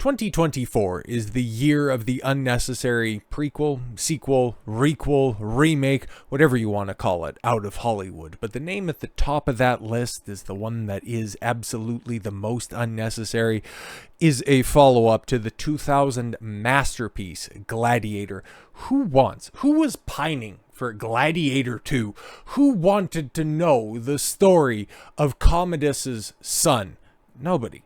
2024 is the year of the unnecessary prequel, sequel, requel, remake, whatever you want to call it, out of Hollywood. But the name at the top of that list is the one that is absolutely the most unnecessary, is a follow-up to the 2000 masterpiece, Gladiator. Who was pining for Gladiator 2? Who wanted to know the story of Commodus's son? Nobody.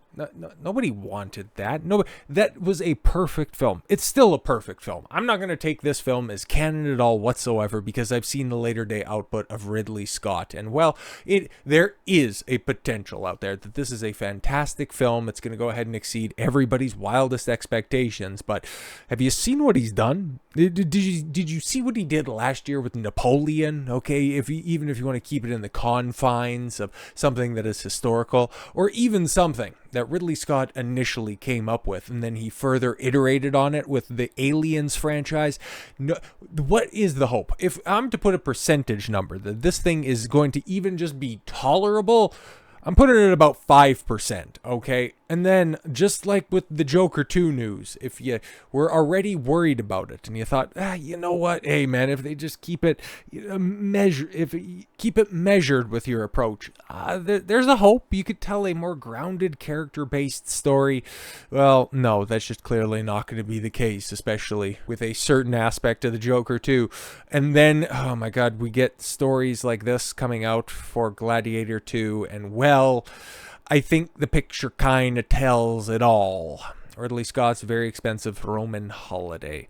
Nobody wanted that. Nobody. That was a perfect film. It's still a perfect film. I'm not going to take this film as canon at all whatsoever because I've seen the later day output of Ridley Scott. And well, there is a potential out there that this is a fantastic film. It's going to go ahead and exceed everybody's wildest expectations. But have you seen what he's done? Did you see what he did last year with Napoleon? Okay, even if you want to keep it in the confines of something that is historical, or even something that Ridley Scott initially came up with, and then he further iterated on it with the Aliens franchise. No, what is the hope? If I'm to put a percentage number that this thing is going to even just be tolerable, I'm putting it at about 5%, okay? And then, just like with the Joker 2 news, if you were already worried about it and you thought, you know what, hey man, if they just keep it keep it measured with your approach, there's a hope. You could tell a more grounded, character-based story. Well, no, that's just clearly not going to be the case, especially with a certain aspect of the Joker 2. And then, oh my god, we get stories like this coming out for Gladiator 2, and well, I think the picture kind of tells it all. Ridley Scott's very expensive Roman holiday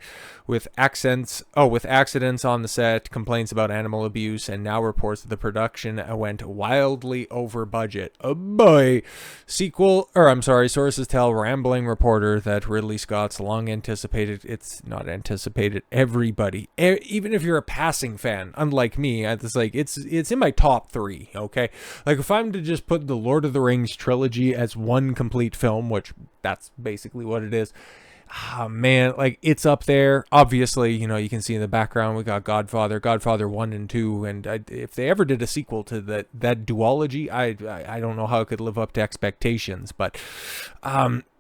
with accidents on the set, complaints about animal abuse, and now reports that the production went wildly over budget. Oh boy. Sources tell Rambling Reporter that Ridley Scott's long anticipated, it's not anticipated, everybody, even if you're a passing fan, unlike me, it's in my top 3, okay? Like if I'm to just put the Lord of the Rings trilogy as one complete film, which that's basically what it is. Man, like it's up there. Obviously, you know, you can see in the background we got Godfather 1 and 2, and if they ever did a sequel to that duology, I don't know how it could live up to expectations. But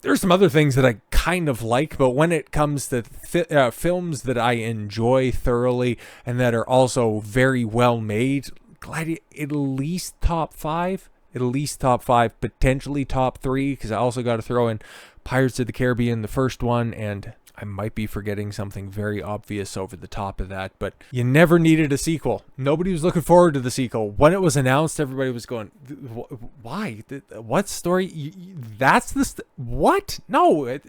there's some other things that I kind of like, but when it comes to films that I enjoy thoroughly and that are also very well made, at least top 5. At least top 5, potentially top 3, because I also got to throw in Pirates of the Caribbean, the first one, and I might be forgetting something very obvious over the top of that, but you never needed a sequel. Nobody was looking forward to the sequel. When it was announced, everybody was going, why? What story? That's what? No,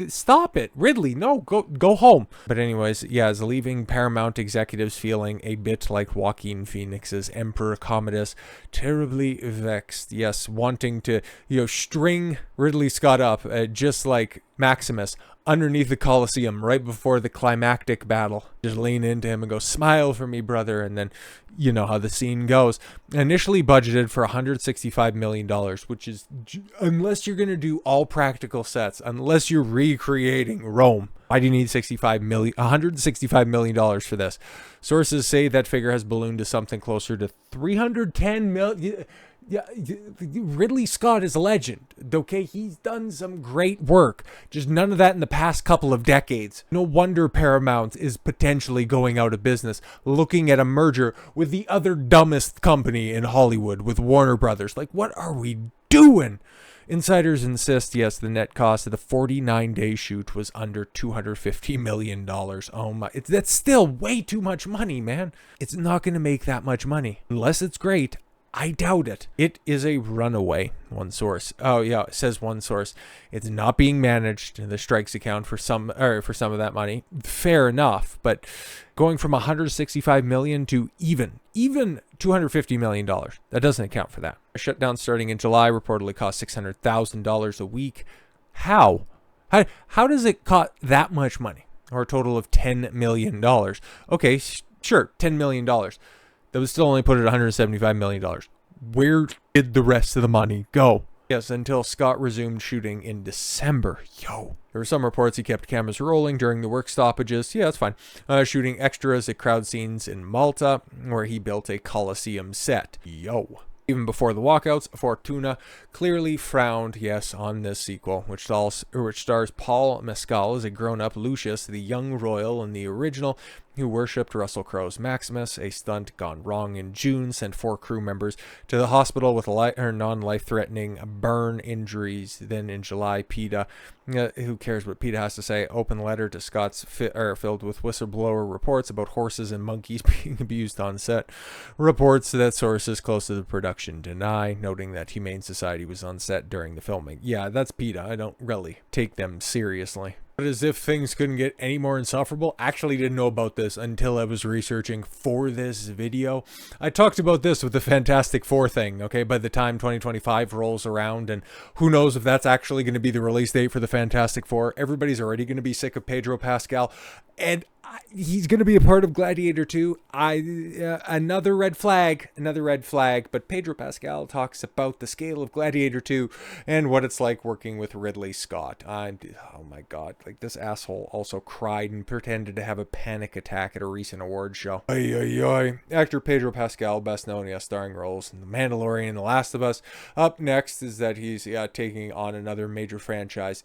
stop it. Ridley, no, go home. But anyways, yeah, is leaving Paramount executives feeling a bit like Joaquin Phoenix's Emperor Commodus, terribly vexed. Yes, wanting to, string Ridley Scott up, just like Maximus, underneath the Colosseum right before the climactic battle. Just lean into him and go, smile for me, brother. And then you know how the scene goes. Initially budgeted for $165 million, which is, unless you're going to do all practical sets, unless you're recreating Rome, why do you need $165 million for this? Sources say that figure has ballooned to something closer to $310 million. Yeah, Ridley Scott is a legend, okay? He's done some great work. Just none of that in the past couple of decades. No wonder Paramount is potentially going out of business, looking at a merger with the other dumbest company in Hollywood, with Warner Brothers. Like, what are we doing? Insiders insist, yes, the net cost of the 49-day shoot was under $250 million. Oh my, that's still way too much money, man. It's not going to make that much money. Unless it's great, I doubt it. It is a runaway, one source. Oh yeah, it says one source. It's not being managed. The strikes account for some of that money. Fair enough, but going from $165 million to even $250 million, that doesn't account for that. A shutdown starting in July reportedly cost $600,000 a week. How does it cost that much money, or a total of $10 million? Okay, sure, $10 million. That was still only put at $175 million. Where did the rest of the money go? Yes, until Scott resumed shooting in December. There were some reports he kept cameras rolling during the work stoppages. Yeah, that's fine. Shooting extras at crowd scenes in Malta, where he built a Colosseum set. Even before the walkouts, Fortuna clearly frowned, yes, on this sequel, which stars Paul Mescal as a grown-up Lucius, the young royal in the original, who worshipped Russell Crowe's Maximus. A stunt gone wrong in June sent 4 crew members to the hospital with non-life-threatening burn injuries. Then in July, PETA, who cares what PETA has to say, open letter to Scott's filled with whistleblower reports about horses and monkeys being abused on set. Reports that sources close to the production deny, noting that Humane Society was on set during the filming. Yeah, that's PETA. I don't really take them seriously. But as if things couldn't get any more insufferable, actually didn't know about this until I was researching for this video. I talked about this with the Fantastic Four thing, okay? By the time 2025 rolls around, and who knows if that's actually going to be the release date for the Fantastic Four. Everybody's already going to be sick of Pedro Pascal, and he's going to be a part of Gladiator 2. Another red flag, but Pedro Pascal talks about the scale of Gladiator 2 and what it's like working with Ridley Scott. Oh my god, like this asshole also cried and pretended to have a panic attack at a recent award show. Actor Pedro Pascal, best known as starring roles in The Mandalorian and The Last of Us. Up next is that he's taking on another major franchise.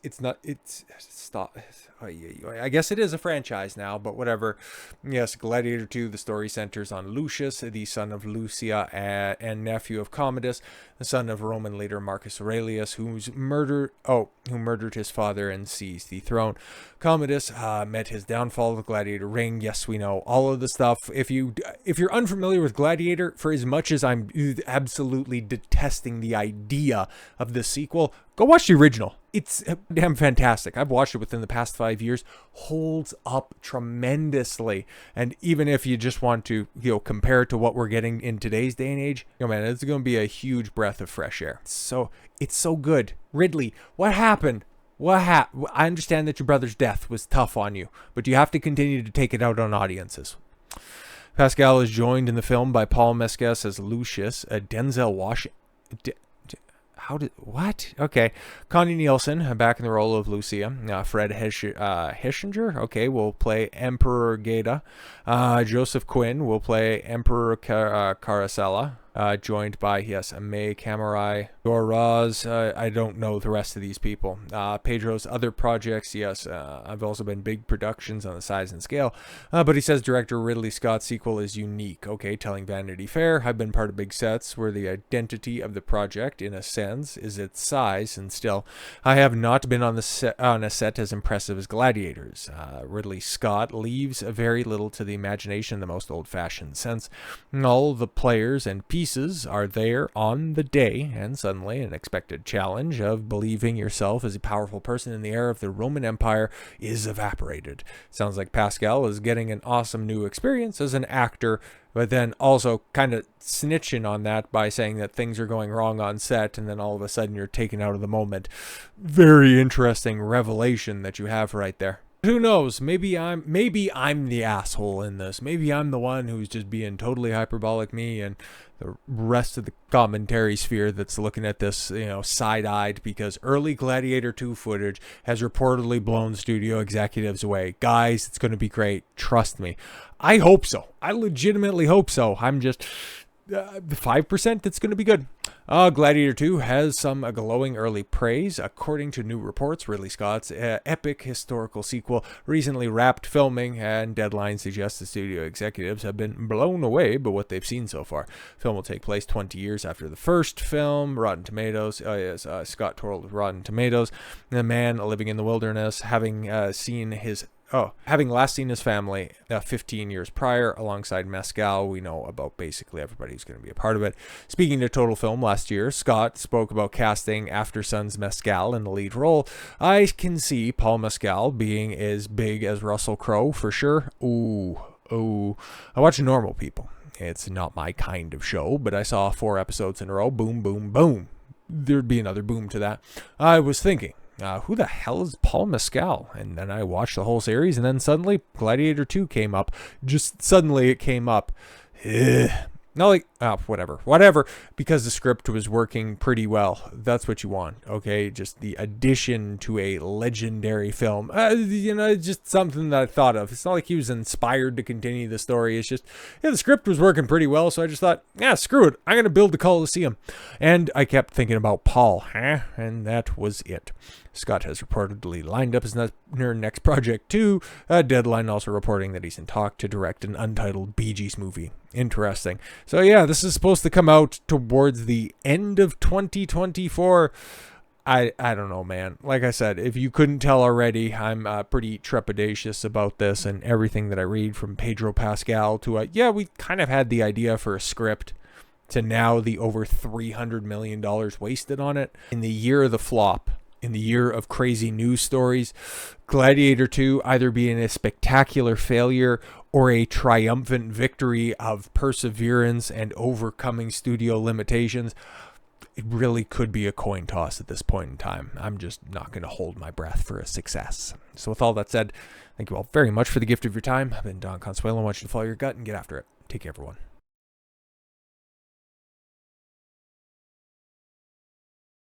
I guess it is a franchise now, but whatever. Yes, Gladiator 2, the story centers on Lucius, the son of Lucia and nephew of Commodus, the son of Roman leader Marcus Aurelius, who murdered his father and seized the throne. Commodus met his downfall of the Gladiator ring. Yes, we know all of the stuff. If you're unfamiliar with Gladiator, for as much as I'm absolutely detesting the idea of the sequel, go watch the original. It's damn fantastic. I've watched it within the past 5 years. Holds up tremendously. And even if you just want to, compare it to what we're getting in today's day and age, man, it's going to be a huge breath of fresh air. It's so good. Ridley, what happened? I understand that your brother's death was tough on you, but you have to continue to take it out on audiences. Pascal is joined in the film by Paul Mescal as Lucius, Denzel Washington. What? Okay. Connie Nielsen, back in the role of Lucia. Fred Heschinger, okay, will play Emperor Geda. Joseph Quinn will play Emperor Caracalla. Joined by, May Camarai, Doraz. I don't know the rest of these people. Pedro's other projects, I've also been big productions on the size and scale. But he says director Ridley Scott's sequel is unique. Okay, telling Vanity Fair, I've been part of big sets where the identity of the project, in a sense, is its size, and still, I have not been on a set as impressive as Gladiators. Ridley Scott leaves very little to the imagination in the most old-fashioned sense. All the players and pieces are there on the day, and suddenly an expected challenge of believing yourself as a powerful person in the era of the Roman Empire is evaporated. Sounds like Pascal is getting an awesome new experience as an actor, but then also kind of snitching on that by saying that things are going wrong on set, and then all of a sudden you're taken out of the moment. Very interesting revelation that you have right there. Who knows? Maybe I'm the asshole in this. Maybe I'm the one who's just being totally hyperbolic, me, and the rest of the commentary sphere that's looking at this, side-eyed, because early Gladiator 2 footage has reportedly blown studio executives away. Guys, it's going to be great. Trust me. I hope so. I legitimately hope so. I'm just the 5% that's going to be good. Gladiator 2 has some glowing early praise. According to new reports, Ridley Scott's epic historical sequel recently wrapped filming, and deadlines suggest the studio executives have been blown away by what they've seen so far. Film will take place 20 years after the first film. Rotten Tomatoes, Scott told Rotten Tomatoes, the man living in the wilderness, having last seen his family 15 years prior alongside Mescal. We know about basically everybody who's going to be a part of it. Speaking to Total Film last year, Scott spoke about casting After Sun's Mescal in the lead role. I can see Paul Mescal being as big as Russell Crowe for sure. Ooh. I watch Normal People. It's not my kind of show, but I saw 4 episodes in a row. Boom, boom, boom. There'd be another boom to that. I was thinking, who the hell is Paul Mescal? And then I watched the whole series, and then suddenly Gladiator 2 came up. Just suddenly it came up. Not like whatever, because the script was working pretty well. That's what you want, okay? Just the addition to a legendary film. Just something that I thought of. It's not like he was inspired to continue the story. It's just, the script was working pretty well, so I just thought, screw it. I'm going to build the Colosseum. And I kept thinking about Paul, and that was it. Scott has reportedly lined up his next project too. Deadline also reporting that he's in talk to direct an untitled Bee Gees movie. Interesting. So yeah, this is supposed to come out towards the end of 2024. I don't know, man. Like I said, if you couldn't tell already, I'm pretty trepidatious about this, and everything that I read from Pedro Pascal to, we kind of had the idea for a script, to now the over $300 million wasted on it. In the year of the flop, in the year of crazy news stories, Gladiator 2 either being a spectacular failure or a triumphant victory of perseverance and overcoming studio limitations, it really could be a coin toss at this point in time. I'm just not going to hold my breath for a success. So with all that said, thank you all very much for the gift of your time. I've been Don Consuelo. I want you to follow your gut and get after it. Take care, everyone.